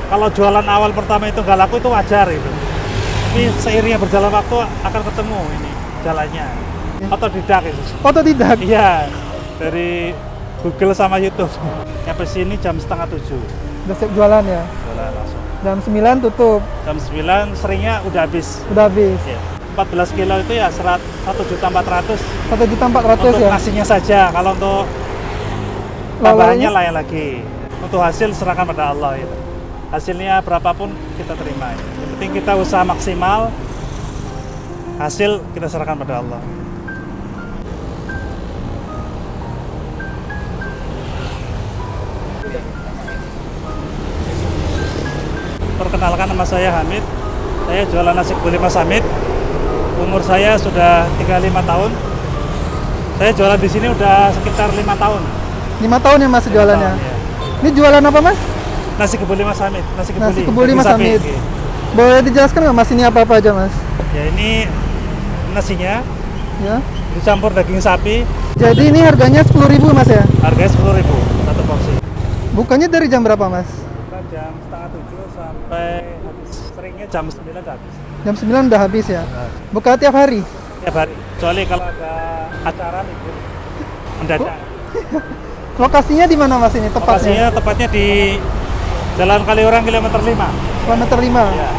kalau jualan awal pertama itu nggak laku itu wajar gitu. Tapi seiringnya berjalan waktu akan ketemu ini jalannya. Otodidak itu. Otodidak? Iya, dari Google sama YouTube. Sampai sini jam setengah 7. Udah siap jualan ya? Jualan langsung. Jam 9 tutup? Jam 9 seringnya udah habis. Udah habis? Ya. 14 kilo itu ya 1.400.000. 1.400.000 untuk ya? nasinya saja. Kalau untuk tambahannya lain lagi. Untuk hasil serahkan pada Allah itu. Hasilnya berapapun kita terima. Yang penting kita usaha maksimal. Hasil kita serahkan pada Allah. Perkenalkan, nama saya Hamid. Saya jualan nasi kebuli Mas Hamid. Umur saya sudah 35 tahun. Saya jualan di sini udah sekitar 5 tahun. 5 tahun ya Mas jualannya? Tahun, ya. Ini jualan apa Mas? Nasi kebuli Mas Hamid. Nasi kebuli Mas sapi. Hamid. Boleh dijelaskan nggak Mas ini apa-apa aja Mas? Ya, ini nasinya Ya. dicampur daging sapi. Jadi ini harganya 10.000 Mas ya? Harganya 10.000 satu porsi. Bukanya dari jam berapa Mas? Buka jam setengah 7 sampai habis. Seringnya jam 9 udah habis. Jam 9 udah habis ya? Nah, Buka tiap hari? tiap hari. Kecuali kalau ada acara minggu mendadak. Lokasinya di mana Mas ini tepatnya? Lokasinya tepatnya di Jalan Kaliurang kilometer 5. Kilometer 5? Ya.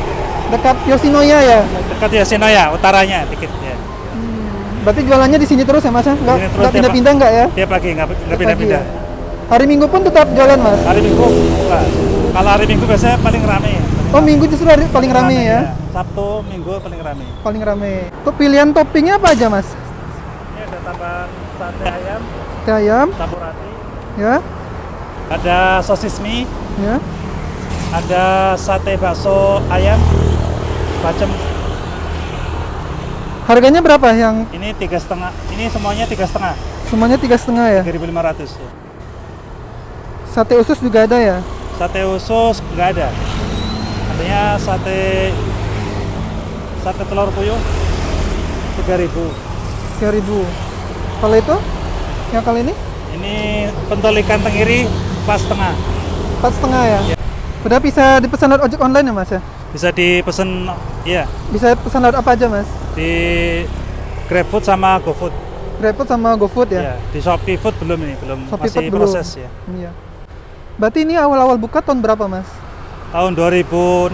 Dekat Yoshinoya ya? Dekat Yoshinoya, utaranya dikit ya. Berarti jualannya di sini terus ya Mas? Nggak pindah-pindah nggak ya? Tiap pagi, nggak pindah-pindah. Ya? Hari Minggu pun tetap jualan Mas? Hari Minggu buka. Kalau hari Minggu biasanya paling rame. Oh Minggu justru hari paling rame ya? Sabtu, Minggu paling rame. Paling rame. Tuh pilihan toppingnya apa aja Mas? Ini ada tambahan sate ayam, Sate ayam, campur roti, ya, ada sosis mie, ya. ada sate bakso ayam, bacem. Harganya berapa yang Ini 3,5. Ini semuanya 3,5. semuanya 3,5 ya? 3.500 ya. Sate usus juga ada ya? Sate usus nggak ada. Artinya sate telur puyuh 3.000. 3.000. Kalau itu? Yang kali ini? Ini pentol ikan tenggiri 4,5. 4,5 ya? Ya. Udah bisa dipesan lewat ojek online ya Mas ya? Bisa dipesen, ya, Bisa pesan lewat apa aja Mas? di GrabFood sama GoFood. GrabFood sama GoFood ya? Ya, di Shopee Food belum ini, Shopee masih Food belum. proses ya. Iya. Berarti ini awal-awal buka tahun berapa Mas? Tahun 2016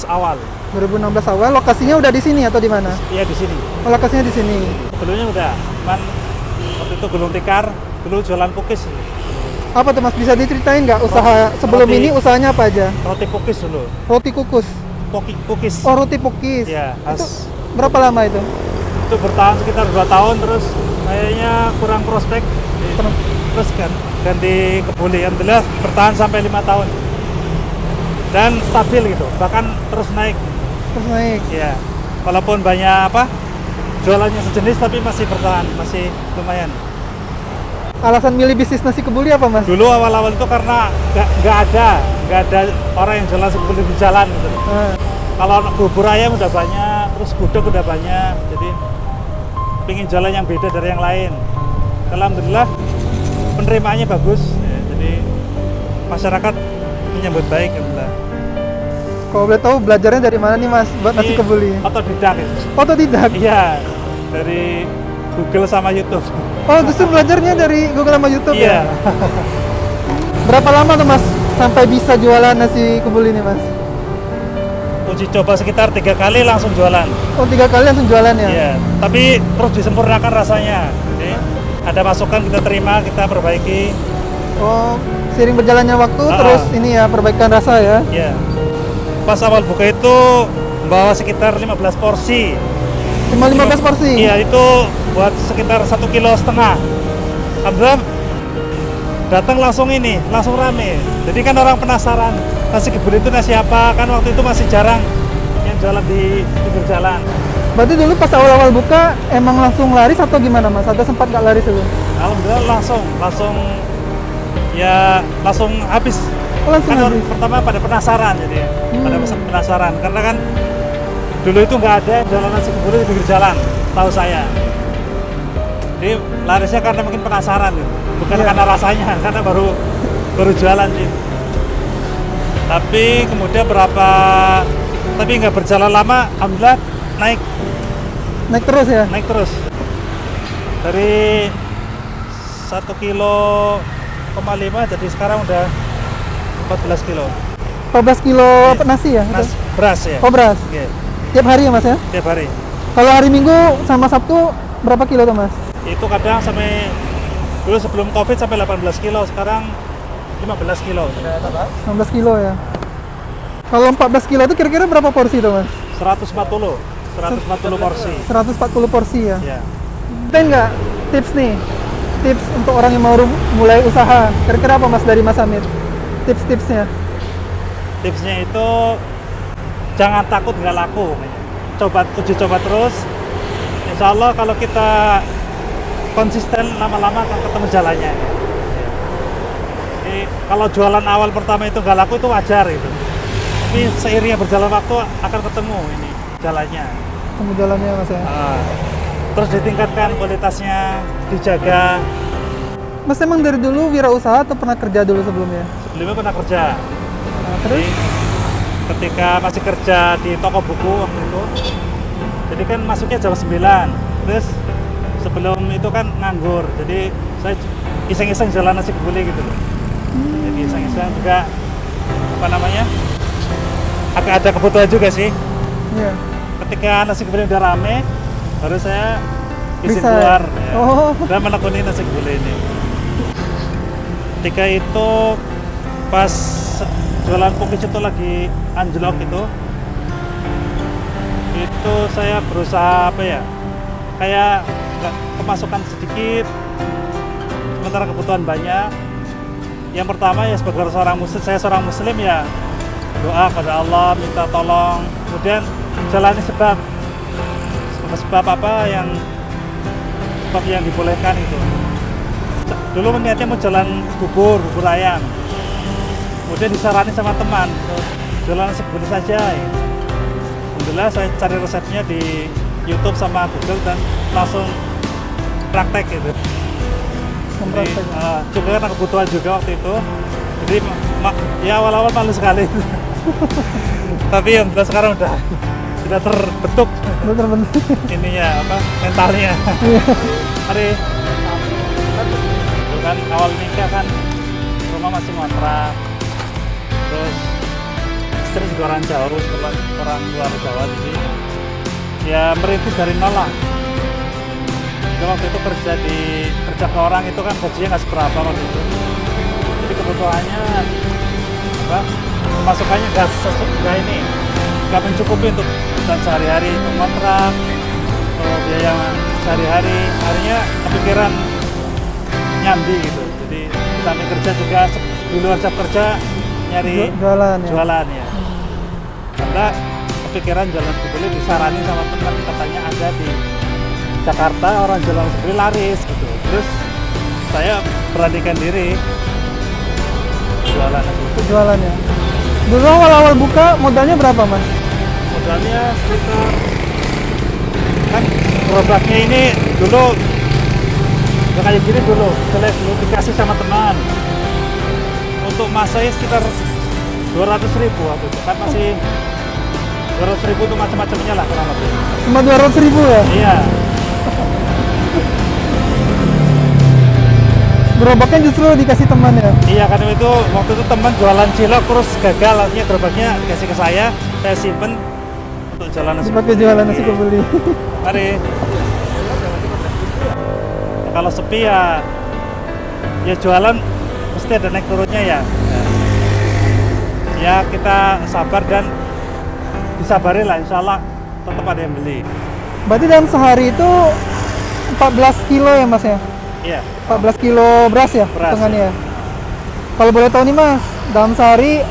awal. 2016 awal. Lokasinya udah di sini atau di mana? Iya, di sini. Oh, lokasinya di sini. Sebelumnya udah, cuman waktu itu Gulung Tikar, dulu jualan kukis. Apa tuh Mas? Bisa diceritain nggak usaha sebelum roti. ini usahanya apa aja? Roti kukis dulu. Roti kukus. Kukis. Oh, roti pukis. Ya, Itu berapa lama itu? itu bertahan sekitar 2 tahun, terus kayaknya kurang prospek. Terus ganti kebuli. Alhamdulillah bertahan sampai 5 tahun. Dan stabil gitu, bahkan terus naik. Terus naik. Ya, walaupun banyak jualannya sejenis tapi masih bertahan, masih lumayan. Alasan milih bisnis nasi kebuli apa Mas? Dulu awal-awal itu karena nggak ada orang yang jualan nasi kebuli di jalan gitu. Kalau bubur ayam udah banyak, terus gudeg udah banyak, jadi pingin jualan yang beda dari yang lain. Alhamdulillah penerimaannya bagus, ya, jadi masyarakat menyambut baik. Alhamdulillah. Kalau boleh tahu belajarnya dari mana nih Mas buat nasi kebuli? Otodidak itu. Otodidak? Iya, dari Google sama YouTube. Oh, justru belajarnya dari Google sama YouTube Iya. ya? Berapa lama tuh Mas sampai bisa jualan nasi kebuli nih Mas? Uji coba sekitar 3 kali langsung jualan. Oh, 3 kali langsung jualan ya? Iya, tapi terus disempurnakan rasanya. Jadi ada masukan kita terima, kita perbaiki. Oh, seiring berjalannya waktu terus ini ya perbaikan rasa ya? Iya. Pas awal buka itu bawa sekitar 15 porsi. Cuma 15 porsi? Iya, itu buat sekitar 1,5 kilo. Alhamdulillah datang langsung rame. Jadi kan orang penasaran nasi kebuli itu nasi apa, kan waktu itu masih jarang yang jualan di pinggir jalan. Berarti dulu pas awal-awal buka emang langsung laris atau gimana Mas? Atau sempat nggak laris dulu? Alhamdulillah langsung habis. Oh, langsung Kan habis? pertama pada penasaran, jadi pada penasaran karena kan dulu itu nggak ada yang jualan nasi kebuli di pinggir jalan, tahu saya. Jadi larisnya karena mungkin penasaran gitu. Bukan karena rasanya, karena baru jualan sih. Tapi kemudian tapi nggak berjalan lama, alhamdulillah naik Naik terus ya? naik terus. Dari 1,5 kilo jadi sekarang udah 14 kilo. 14 kilo apa, nasi ya? Mas, beras ya. Oh, beras. Iya, Tiap hari ya Mas ya? tiap hari. Kalau hari Minggu sama Sabtu berapa kilo tuh Mas? Itu kadang sampai dulu sebelum Covid sampai 18 kilo, sekarang 15 kilo. 16 kilo ya. Kalau 14 kilo itu kira-kira berapa porsi tuh Mas? 140 porsi. 140 porsi ya. Ya. Ada nggak tips nih? Tips untuk orang yang mau mulai usaha. Kira-kira apa Mas dari Mas Amir? Tips-tipsnya. Tipsnya itu jangan takut nggak laku. Uji coba terus. Insya Allah kalau kita konsisten lama-lama akan ketemu jalannya. Jadi kalau jualan awal pertama itu nggak laku itu wajar itu. Tapi seiringnya berjalan waktu akan ketemu ini jalannya. Ketemu jalannya Mas ya. Terus ditingkatkan kualitasnya, dijaga. Mas emang dari dulu wirausaha atau pernah kerja dulu sebelumnya? Sebelumnya pernah kerja. Nah, terus? Jadi, ketika masih kerja di toko buku waktu itu, jadi kan masuknya jam 9. Terus sebelum itu kan nganggur, jadi saya iseng-iseng jualan nasi kebuli gitu loh. Jadi iseng-iseng juga apa namanya, agak ada kebutuhan juga sih. Iya. Ketika nasi kebuli udah rame, baru saya izin Bisa. keluar ya, Oh. dan menekuni nasi kebuli ini. Ketika itu pas jualan cookies itu lagi anjlok itu saya berusaha apa ya, kayak nggak kemasukan sedikit sementara kebutuhan banyak. Yang pertama ya sebagai saya seorang muslim ya doa pada Allah, minta tolong, kemudian jalani sebab apa yang dibolehkan itu. Dulu niatnya mau jalan bubur ayam, kemudian disarani sama teman jualan nasi kebuli saja ya. Alhamdulillah saya cari resepnya di YouTube sama Google dan langsung praktek gitu. Jadi, juga karena kebutuhan juga waktu itu, jadi ya awal-awal malu sekali. Tapi alhamdulillah sekarang udah terbentuk ininya apa mentalnya. Hari kan awal nikah kan rumah masih ngontrak, terus istri juga orang jauh, orang luar Jawa, jadi ya merintis dari nol lah. Jadi waktu itu kerja ke orang itu kan gajinya nggak seberapa waktu itu, jadi kebutuhannya apa pemasukannya nggak mencukupi untuk dan sehari-hari, untuk kontrak, untuk biaya sehari-hari, harinya kepikiran nyambi gitu. Jadi sambil kerja juga di luar jam kerja nyari jualan ya. Karena kepikiran jalan kebuli disarani sama teman, katanya ada di Jakarta orang jualan kebuli laris gitu. Terus saya beranikan diri jualan itu. Jualan ya. Dulu awal-awal buka modalnya berapa Mas? Modalnya sekitar kan gerobaknya ini dulu udah kayak gini dulu dikasih sama teman untuk masanya sekitar 200.000 waktu itu kan masih 200.000 itu macam-macamnya lah kurang lebih. Cuma 200.000 ya? Iya. Gerobaknya justru dikasih teman ya? Iya, karena itu waktu itu teman jualan cilok terus gagal, artinya gerobaknya dikasih ke saya simpen untuk jualan nasi. Dipakai jualan nasi kebuli. Mari. Kalau sepi ya jualan mesti ada naik turunnya ya. Ya kita sabar dan disabari lah, insya Allah tetap ada yang beli. Berarti dalam sehari itu 14 kilo ya Mas ya? Iya. 14 kilo beras ya? Beras, hitungannya ya. Kalau boleh tahu nih Mas, dalam sehari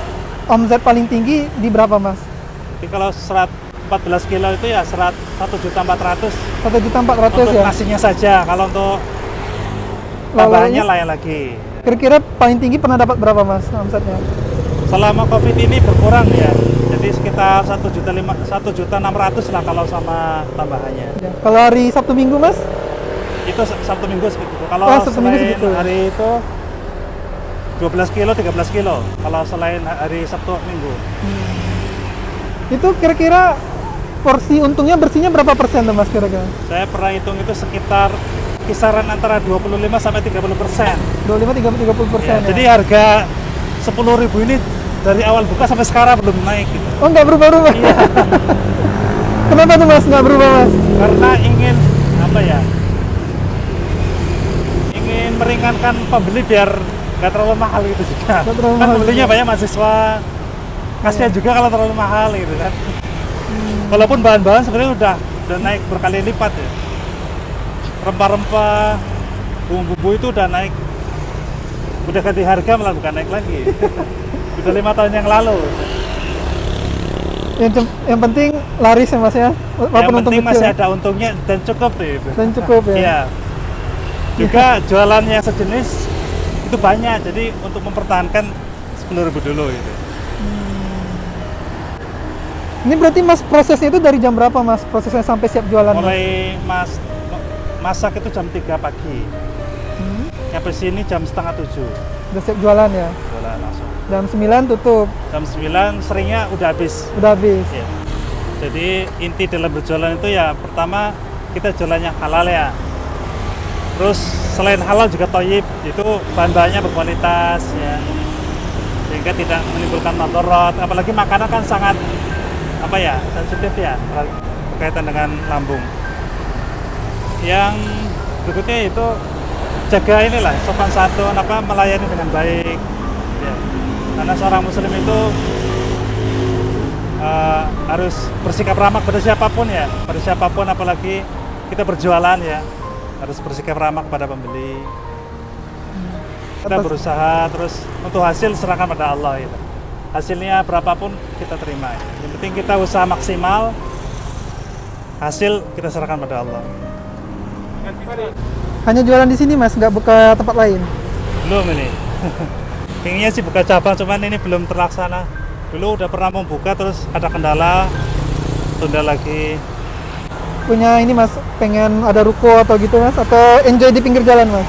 omset paling tinggi di berapa Mas? Jadi kalau 14 kilo itu ya 1.400.000. 1.400.000 untuk ya? nasinya saja. Kalau untuk tambahannya lain lagi. Kira-kira paling tinggi pernah dapat berapa Mas omsetnya? Selama Covid ini berkurang ya. Jadi sekitar 1.600.000 lah kalau sama tambahannya. Ya. Kalau hari Sabtu Minggu Mas? Itu Sabtu Minggu seperti itu. Kalau Sabtu Minggu selain segitu. hari itu 12 kilo, 13 kilo kalau selain hari Sabtu Minggu. Itu kira-kira porsi untungnya bersihnya berapa persen tuh Mas kira-kira? Saya pernah hitung itu sekitar kisaran antara 25 sampai 30%. 25-30% Ya, ya? jadi harga 10.000 ini dari awal buka sampai sekarang belum naik gitu. Oh nggak berubah-ubah? Iya. Kenapa tuh Mas nggak berubah Mas? Karena ingin apa ya? Ingin meringankan pembeli biar nggak terlalu mahal gitu juga. Nggak terlalu Kan mahal pembelinya juga. banyak mahasiswa. Kasihan juga kalau terlalu mahal gitu kan. Walaupun bahan-bahan sebenarnya udah naik berkali lipat ya. Rempah-rempah, bumbu-bumbu itu udah naik. Udah ganti harga malah bukan naik lagi. Udah 5 tahun yang lalu. Yang penting laris ya Mas ya? Walaupun Yang untung penting kecil masih ya? ada untungnya dan cukup tuh itu. Dan cukup ya? Iya. Juga jualan yang sejenis itu banyak, jadi untuk mempertahankan 10.000 dulu gitu. Ini berarti Mas prosesnya itu dari jam berapa Mas? Prosesnya sampai siap jualan Mas? Mulai masak itu jam 3 pagi. Sampai sini jam setengah 7. Udah siap jualan ya? Jualan langsung. Jam 9 tutup, Jam 9 seringnya udah habis. udah habis. Ya. Jadi inti dalam berjualan itu ya pertama kita jualannya halal ya. Terus selain halal juga thayyib, itu bahan-bahannya berkualitas ya. Sehingga tidak menimbulkan madharat, apalagi makanan kan sangat apa ya, sensitif ya berkaitan dengan lambung. Yang berikutnya itu jaga inilah sopan santun, melayani dengan baik ya. Karena seorang muslim itu harus bersikap ramah pada siapapun ya, pada siapapun, apalagi kita berjualan ya, harus bersikap ramah kepada pembeli. Kita berusaha, terus untuk hasil serahkan pada Allah gitu. Hasilnya berapapun kita terima. Yang penting kita usaha maksimal, hasil kita serahkan pada Allah. Hanya jualan di sini Mas, nggak buka tempat lain? Belum ini. Pengennya sih buka cabang, cuman ini belum terlaksana. Dulu udah pernah mau buka, terus ada kendala, tunda lagi. Punya ini Mas, pengen ada ruko atau gitu Mas? Atau enjoy di pinggir jalan Mas?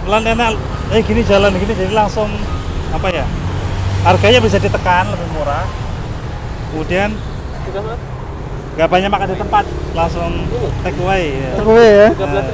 Pelan enak, gini jalan gini, jadi langsung apa ya? Harganya bisa ditekan lebih murah. Kemudian nggak banyak makan di tempat, langsung take away. Ya. Take away ya? Nah,